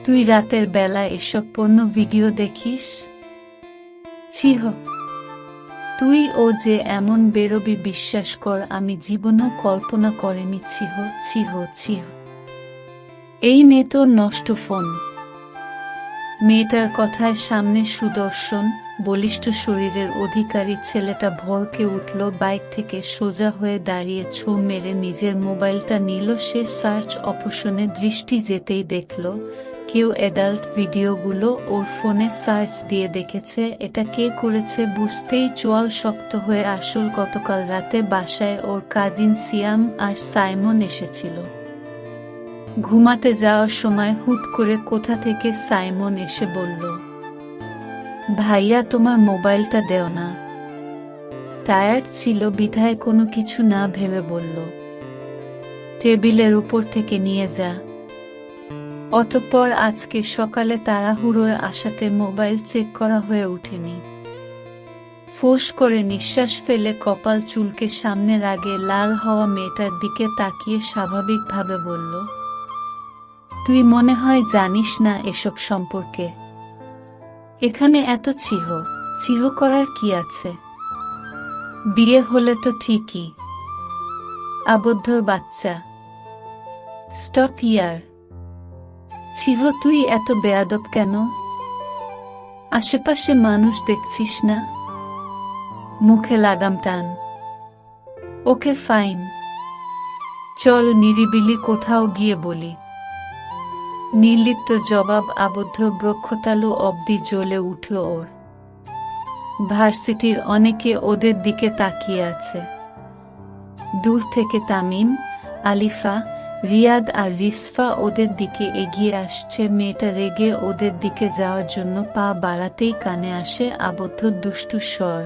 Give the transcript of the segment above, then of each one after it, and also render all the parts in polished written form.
তুই রাতের বেলা এসব পর্ণ ভিডিও দেখিস? ছিহ, তুই ও যে এমন বেরোবি বিশ্বাস কর আমি জীবনেও কল্পনা করিনি। ছিহ ছিহ ছিহ। এই নে তোর নষ্ট ফোন। মেয়েটার কথায় সামনে সুদর্শন বলিষ্ঠ শরীরের অধিকারী ছেলেটা ভড়কে উঠল, বাইক থেকে সোজা হয়ে দাঁড়িয়ে ছোঁ মেরে নিজের মোবাইলটা নিল। সে সার্চ অপশনে দৃষ্টি যেতেই দেখল কেউ অ্যাডাল্ট ভিডিওগুলো ওর ফোনে সার্চ দিয়ে দেখেছে। এটা কে করেছে বুঝতেই চোয়াল শক্ত হয়ে আসল গতকাল রাতে বাসায় ওর কাজিন সিয়াম আর সাইমন এসেছিল। ঘুমাতে যাওয়ার সময় হুট করে কোথা থেকে সাইমন এসে বলল, ভাইয়া তোমার মোবাইলটা দেও না। টায়ার্ড ছিল বিধায় কোনো কিছু না ভেবে বলল, টেবিলের উপর থেকে নিয়ে যা। অতঃপর আজকে সকালে তাড়াহুড়োয় আসাতে মোবাইল চেক করা হয়ে ওঠেনি। ফোঁস করে নিঃশ্বাস ফেলে কপাল চুলকে সামনে রাগে লাল হওয়া মেয়েটার দিকে তাকিয়ে স্বাভাবিকভাবে বলল, তুই মনে হয় জানিস না এসব সম্পর্কে। এখানে এত ছিহ ছিহ করার কি আছে? বিয়ে হলে তো ঠিকই। আবদ্ধর বাচ্চা। স্টপ ইয়ার। ছিহ তুই এত বেয়াদব কেন? আশেপাশে মানুষ দেখছিস না? মুখে লাগাম টান। ওকে ফাইন, চল নিরিবিলি কোথাও গিয়ে বলি। নির্লিপ্ত জবাব আবদ্ধ বক্ষতালু অবধি জ্বলে উঠল ওর। ভার্সিটির অনেকে ওদের দিকে তাকিয়ে আছে। দূর থেকে তামিম, আলিফা, রিয়াদ আর রিসফা ওদের দিকে এগিয়ে আসছে। মেয়েটা রেগে ওদের দিকে যাওয়ার জন্য পা বাড়াতেই কানে আসে আবদ্ধ দুষ্টু স্বর,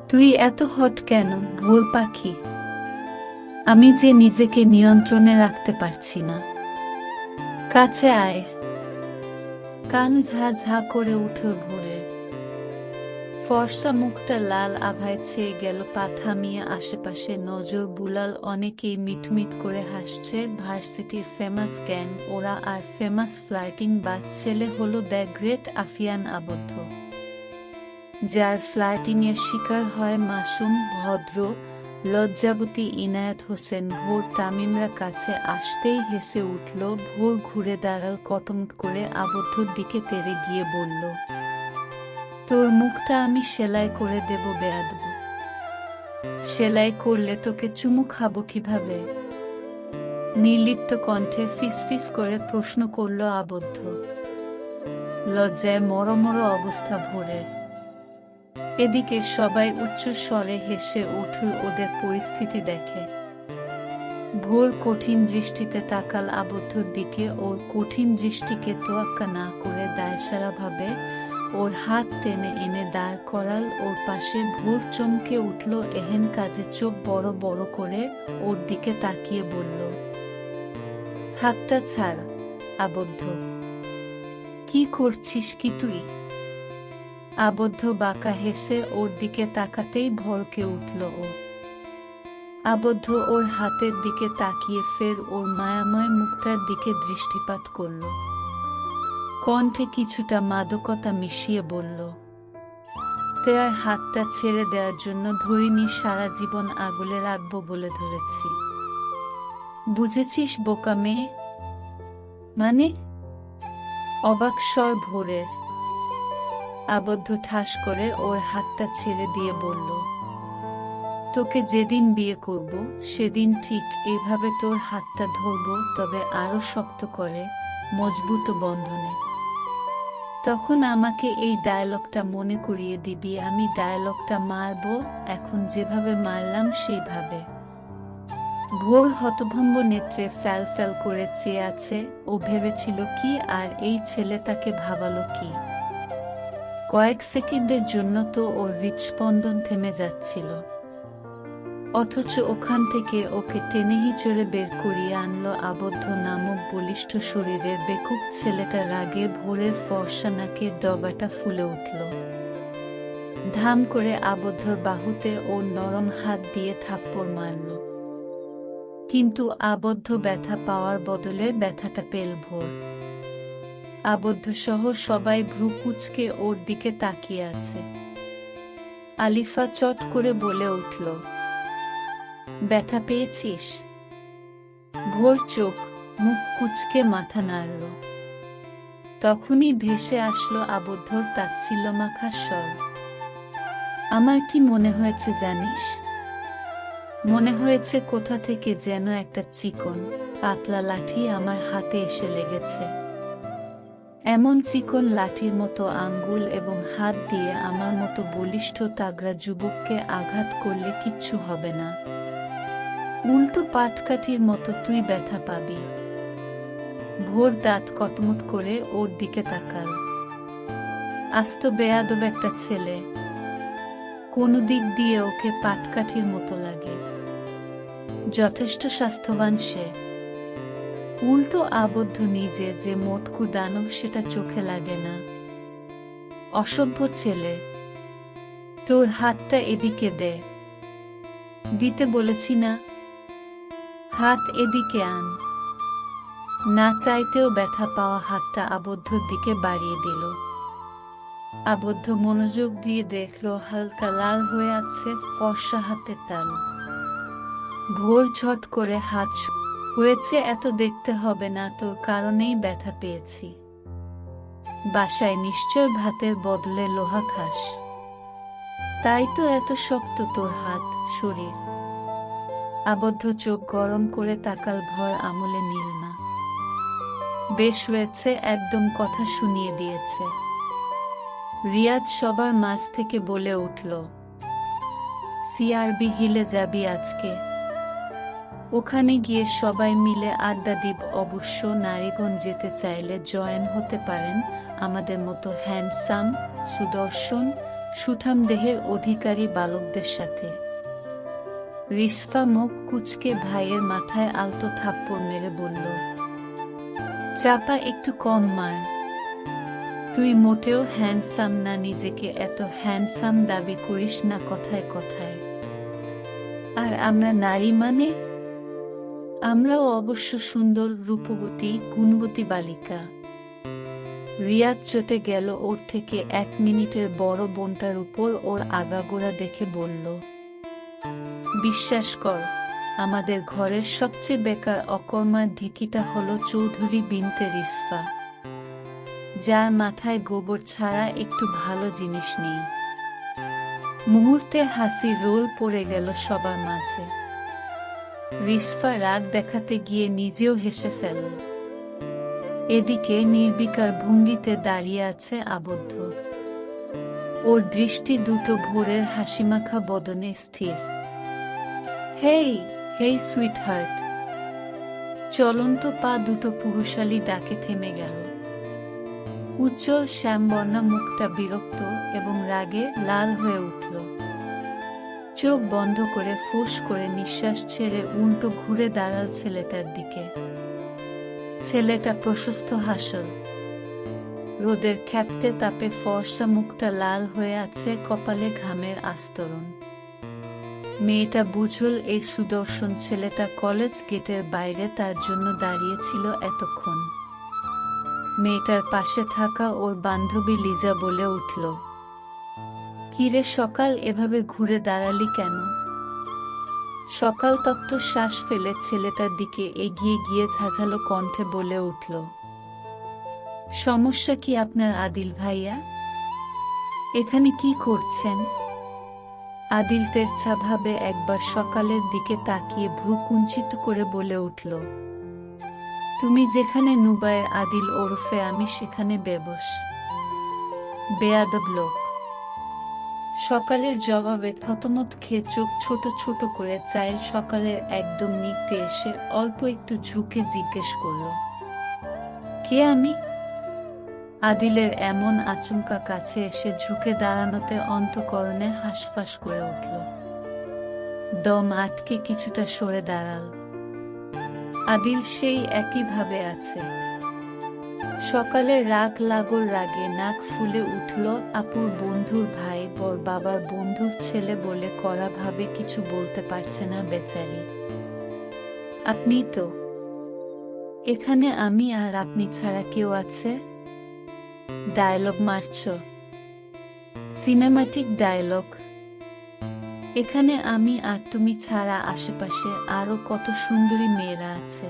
তুই এত হট কেন ভোর পাখি? আমি যে নিজেকে নিয়ন্ত্রণে রাখতে পারছি না। কাছে আয়। কান ঝা ঝা করে উঠল ভোরের। ফর্সা মুখটা লাল আভায় ছেয়ে গেল। পা থামিয়ে আশেপাশে নজর বুলাল। অনেকেই মিটমিট করে হাসছে। ভার্সিটির ফেমাস গ্যাং ওরা, আর ফেমাস ফ্লার্টিং বাজ ছেলে হলো দ্য গ্রেট আফিয়ান আবদ্ধ, যার ফ্লার্টিংয়ের শিকার হয় মাসুম, ভদ্র, লজ্জাবতী ইনায়েত হোসেন। ভোর তামিমরা কাছে আসতেই হেসে উঠল। ভোর ঘুরে দাঁড়াল কটমট করে আবদ্ধর দিকে তেড়ে গিয়ে বলল, তোর মুখটা আমি সেলাই করে দেব বেয়াদব। সেলাই করলে তোকে চুমু খাবো কিভাবে? নির্লিপ্ত কণ্ঠে ফিসফিস করে প্রশ্ন করল আবদ্ধ। লজ্জায় মরমর অবস্থা ভোরের। এদিকে সবাই উচ্চ স্বরে হেসে উঠল ওদের পরিস্থিতি দেখে। ভোর কঠিন দৃষ্টিতে তাকাল আবদ্ধর দিকে। ওর কঠিন দৃষ্টিকে তোয়াক্কা না করে দায়সারাভাবে ওর হাত টেনে এনে দাঁড় করাল ওর পাশে। ভোর চমকে উঠল এহেন কাজে। চোখ বড় বড় করে ওর দিকে তাকিয়ে বলল, হাতটা ছাড়। আবদ্ধ, কি করছিস কি তুই? আবদ্ধ বাঁকা হেসে ওর দিকে তাকাতেই ভড়কে উঠল ও। আবদ্ধ ওর হাতের দিকে তাকিয়ে ফের ওর মায়াময় মুখটার দিকে দৃষ্টিপাত করল। কণ্ঠে কিছুটা মাদকতা মিশিয়ে বলল, তেয়ার হাতটা ছেড়ে দেওয়ার জন্য ধরিনি, সারা জীবন আগলে রাখবো বলে ধরেছি। বুঝেছিস বোকা মেয়ে? মানে? অবাক স্বর ভোরের। আবদ্ধ ঠাস করে ওর হাতটা ছেড়ে দিয়ে বলল, তোকে যেদিন বিয়ে করব সেদিন ঠিক এভাবে তোর হাতটা ধরব, তবে আরো শক্ত করে, মজবুত বন্ধনে। তখন আমাকে এই ডায়লগটা মনে করিয়ে দিবি। আমি ডায়লগটা মারব এখন যেভাবে মারলাম সেইভাবে। ভোর হতভম্ব নেত্রে ফ্যাল ফ্যাল করে চেয়ে আছে। ও ভেবেছিল কি আর এই ছেলে তাকে ভাবালো কি? কয়েক সেকেন্ডের জন্য তো ওর হৃৎস্পন্দন থেমে যাচ্ছিল, অথচ ওখান থেকে ওকে টেনে হিঁচড়ে বের করিয়ে আনলো আবদ্ধ নামক বলিষ্ঠ শরীরের বেকুব ছেলেটা। রাগে ভোরের ফর্সা নাকের ডগাটা ফুলে উঠল। ধাম করে আবদ্ধর বাহুতে ওর নরম হাত দিয়ে থাপ্পড় মারল। কিন্তু আবদ্ধ ব্যথা পাওয়ার বদলে ব্যথাটা পেল ভোর। আবদ্ধ সহ সবাই ভ্রু কুঁচকে ওর দিকে তাকিয়ে আছে। আলিফা চট করে বলে উঠল, ব্যথা পেয়েছিস? ভোর চোখ মুখ কুঁচকে মাথা নাড়ল। তখনই ভেসে আসলো আবদ্ধর তাচ্ছিল্যমাখা স্বর, আমার কি মনে হয়েছে জানিস? মনে হয়েছে কোথা থেকে যেন একটা চিকন পাতলা লাঠি আমার হাতে এসে লেগেছে। এমন চিকন লাঠির মতো আঙ্গুল এবং হাত দিয়ে আমার মতো বলিষ্ঠ তাগড়া যুবককে আঘাত করলে কিচ্ছু হবে না, উল্টো পাটকাঠির মতো তুই ব্যথা পাবি। ভোর দাঁত কটমট করে ওর দিকে তাকাল। আস্ত বেয়াদব একটা ছেলে, কোন দিক দিয়ে ওকে পাটকাঠির মতো লাগে? যথেষ্ট স্বাস্থ্যবান সে, উল্টো আবদ্ধ নিজে যে মোটকু দানব সেটা চোখে লাগে না। অসভ্য ছেলে, তোর হাতটা এদিকে দে। দিতে বলেছি না? হাত এদিকে আন। না চাইতেও ব্যথা পাওয়া হাতটা আবদ্ধর দিকে বাড়িয়ে দিল। আবদ্ধ মনোযোগ দিয়ে দেখল হালকা লাল হয়ে আছে ফর্সা হাতের তাল। ভোর ঝট করে হাত, হয়েছে এত দেখতে হবে না, তোর কারণেই ব্যথা পেয়েছি। বাসায় নিশ্চয় ভাতের বদলে লোহা খাস, তাই তো এত শক্ত তোর হাত শরীর। আবদ্ধ চোখ গরম করে তাকাল, ভর আমলে নীল না। বেশ হয়েছে, একদম কথা শুনিয়ে দিয়েছে। রিয়াদ সবার মাঝ থেকে বলে উঠল, সিআরবি হিলে যাবি আজকে? ওখানে গিয়ে সবাই মিলে আড্ডা দিব। অবশ্য নারীগণ যেতে চাইলে জয়েন হতে পারেন আমাদের মতো হ্যান্ডসাম, সুদর্শন, সুঠাম দেহের অধিকারী বালকদের সাথে। রিসফা মুখ কুঁচকে ভাইয়ের মাথায় আলতো থাপ্পড় মেরে বলল, চাপা একটু কম মার। তুই মোটেও হ্যান্ডসাম না, নিজেকে এত হ্যান্ডসাম দাবি করিস না কথায় কথায়। আর আমরা নারী মানে? আমরাও অবশ্য সুন্দর, রূপবতী, গুণবতী বালিকা। রিয়াদ চটে গেল ওর থেকে 1 মিনিটের বড় বোনটার উপর ওর আগাগোড়া দেখে বলল, বিশ্বাস কর, আমাদের ঘরের সবচেয়ে বেকার অকর্মার ঢেকিটা হলো চৌধুরী বিনতে রিসফা, যার মাথায় গোবর ছাড়া একটু ভালো জিনিস নেই। মুহূর্তে হাসি রোল পড়ে গেল সবার মাঝে। রিসফা রাগ দেখাতে গিয়ে নিজেও হেসে ফেলল। এদিকে নির্বিকার ভঙ্গিতে দাঁড়িয়ে আছে আবদ্ধ। ওর দৃষ্টি দুটো ভোরের হাসিমাখা বদনে স্থির। হেই হেই সুইট হার্ট। চলন্ত পা দুটো পুরুষালী ডাকে থেমে গেল। উজ্জ্বল শ্যামবর্ণা মুখটা বিরক্ত এবং রাগে লাল হয়ে উঠল। চোখ বন্ধ করে ফুস করে নিঃশ্বাস ছেড়ে উল্টো ঘুরে দাঁড়াল ছেলেটার দিকে। ছেলেটা প্রশস্ত হাসল। রোদের খ্যাপটে তাপে ফর্সা মুখটা লাল হয়ে আছে, কপালে ঘামের আস্তরণ। মেয়েটা বুঝল এই সুদর্শন ছেলেটা কলেজ গেটের বাইরে তার জন্য দাঁড়িয়েছিল এতক্ষণ। মেয়েটার পাশে থাকা ওর বান্ধবী লিজা বলে উঠল, কিরে সকাল, এভাবে ঘুরে দাঁড়ালি কেন? সকাল তপ্ত শ্বাস ফেলে ছেলেটার দিকে এগিয়ে গিয়ে ঝাঁঝালো কণ্ঠে বলে উঠল, সমস্যা কি আপনার আদিল ভাইয়া? এখানে কি করছেন? আদিল তেরছা ভাবে একবার সকালের দিকে তাকিয়ে ভ্রু কুঞ্চিত করে বলে উঠল, তুমি যেখানে নুবায়ের আদিল ওরফে আমি সেখানে বেবস। বেয়াদব লোক। সকালের জবাবে থতমত খেয়ে চোখ ছোট ছোট করে চাইল সকালের একদম নিকটে এসে অল্প একটু ঝুঁকে জিজ্ঞেস করল, কে আমি? আদিলের এমন আচমকা কাছে এসে ঝুঁকে দাঁড়ানোতে অন্তঃকরণে হাঁসফাঁস করে উঠল। দম আটকে কিছুটা সরে দাঁড়াল। আদিল সেই একইভাবে আছে। সকালের রাগ লাগল রাগে নাক ফুলে উঠল। আপুর বন্ধুর ভাই, বর বাবার বন্ধুর ছেলে বলে কড়া ভাবে কিছু বলতে পারছে না বেচারি। আপনি তো এখানে, আমি আর আপনি ছাড়া কেউ আছে? ডায়লগ মারছ, সিনেমাটিক ডায়লগ। এখানে আমি আর তুমি ছাড়া আশেপাশে আরো কত সুন্দরী মেয়েরা আছে।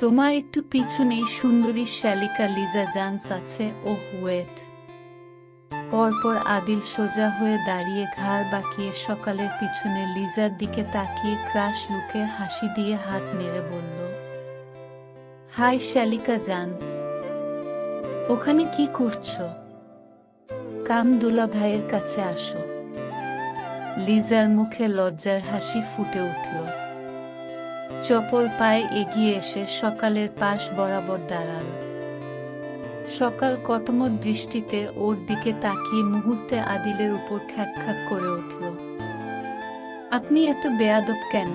তোমার একটু পিছনেই সুন্দরী শ্যালিকা লিজা জান্স আছে। ওহ ওয়েট। পরপর আদিল সোজা হয়ে দাঁড়িয়ে ঘাড় বাঁকিয়ে সকালের পিছনে লিজার দিকে তাকিয়ে ক্রাশ লুকে হাসি দিয়ে হাত নেড়ে বলল, হাই শ্যালিকা জান্স, ওখানে কি করছো? কাম দুলা ভাইয়ের কাছে আসো। লিজার মুখে লজ্জার হাসি ফুটে উঠল। চপল পায়ে এগিয়ে এসে সকালের পাশ বরাবর দাঁড়াল। সকাল কটমট দৃষ্টিতে ওর দিকে তাকিয়ে মুহূর্তে আদিলের উপর খ্যাক করে উঠল। আপনি এত বেয়াদব কেন?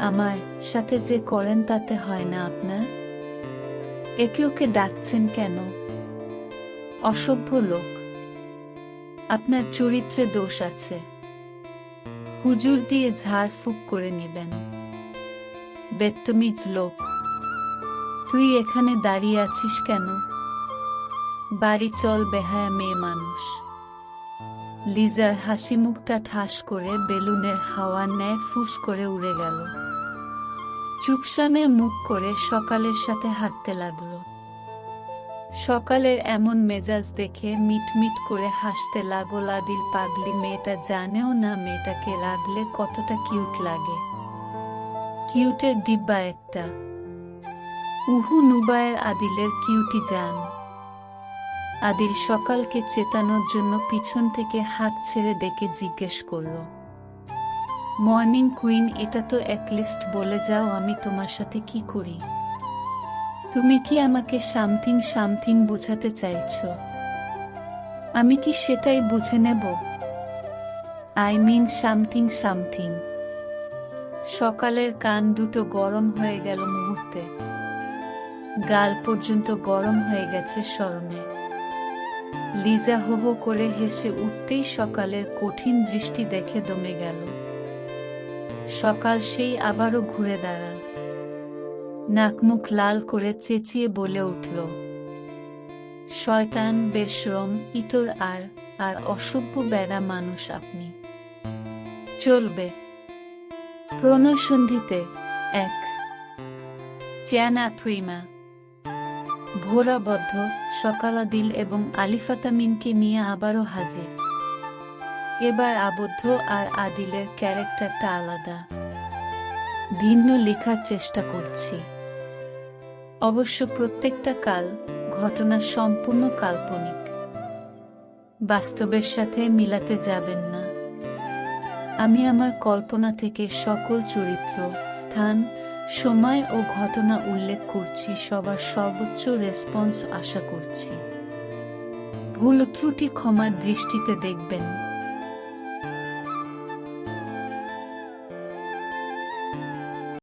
আমার সাথে যে করেন তাতে হয় না আপনার? একে ওকে ডাকছেন কেন? অসভ্য লোক। আপনার চরিত্রে দোষ আছে। হুজুর দিয়ে ঝাড়ফুঁক করে নেবেন। বেত্তমিজ লোক। তুই এখানে দাঁড়িয়ে আছিস কেন? বাড়ি চল বেহায়া মেয়ে মানুষ। লিজার হাসি মুখটা ঠাস করে বেলুনের হাওয়ার ন্যায় ফুস করে উড়ে গেল। চুপসানে মুখ করে সকালের সাথে হাঁটতে লাগলো। সকালের এমন মেজাজ দেখে মিটমিট করে হাসতে লাগল আদিল। পাগলি মেয়েটা জানেও না মেয়েটাকে রাখলে কতটা কিউট লাগে। কিউটের ডিব্বা একটা। উহু নুবায়ের আদিলের কিউটি জান। আদিল সকালকে চেতানোর জন্য পিছন থেকে হাত ছেড়ে ডেকে জিজ্ঞেস করল, মর্নিং কুইন, এটা তো একলিস্ট বলে যাও আমি তোমার সাথে কি করি? তুমি কি আমাকে সামথিং বোঝাতে চাইছ? আমি কি সেটাই বুঝে নেব? I mean something. সকালের কান দুটো গরম হয়ে গেল মুহূর্তে। গাল পর্যন্ত গরম হয়ে গেছে শরমে। লিজা হো হো করে হেসে উঠতেই সকালের কঠিন দৃষ্টি দেখে দমে গেল। সকাল সেই আবারও ঘুরে দাঁড়াল। নাকমুখ লাল করে চেঁচিয়ে বলে উঠল, শয়তান, বেশরম, ইতর আর অসভ্য বেড়া মানুষ আপনি। চলবে। প্রণয় সন্ধিতে 1 চ্যানা প্রিমা। ঘোড়াবদ্ধ সকাল আদিল এবং আলিফা তামিনকে নিয়ে আবারও হাজির। এবার আবদ্ধ আর আদিলের ক্যারেক্টারটা আলাদা, ভিন্ন লেখার চেষ্টা করছি। অবশ্য প্রত্যেকটা ঘটনা সম্পূর্ণ কাল্পনিক, বাস্তবের সাথে মিলাতে যাবেন না। আমি আমার কল্পনা থেকে সকল চরিত্র, স্থান, সময় ও ঘটনা উল্লেখ করছি। সবার সর্বোচ্চ রেসপন্স আশা করছি। ভুল ত্রুটি ক্ষমার দৃষ্টিতে দেখবেন।